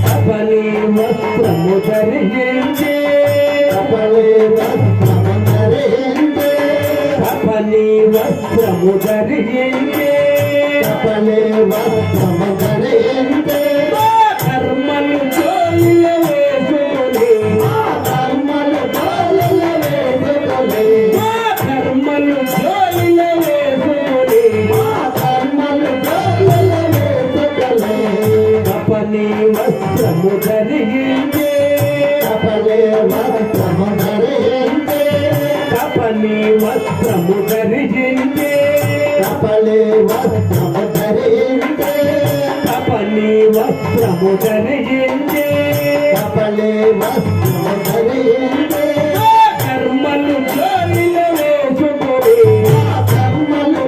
కపలి వస్త్రము ధరించి కపలి వస్త్రము ధరించి కపలి వస్త్రము ధరించి కపలి వస్త్రము ధరించి కర్మలు జోలిల వేసుకొని కర్మలు జోలిల వేసుకొని కర్మలు జోలిల వేసుకొని కర్మలు జోలిల వేసుకొని కపలి వస్త్రము ధరించి కపలి వస్త్రము ధరించి కపలి వస్త్రము ధరించి కపలి వస్త్రము ధరించి కపలి వస్త్రము ధరించి కపలి వస్త్రము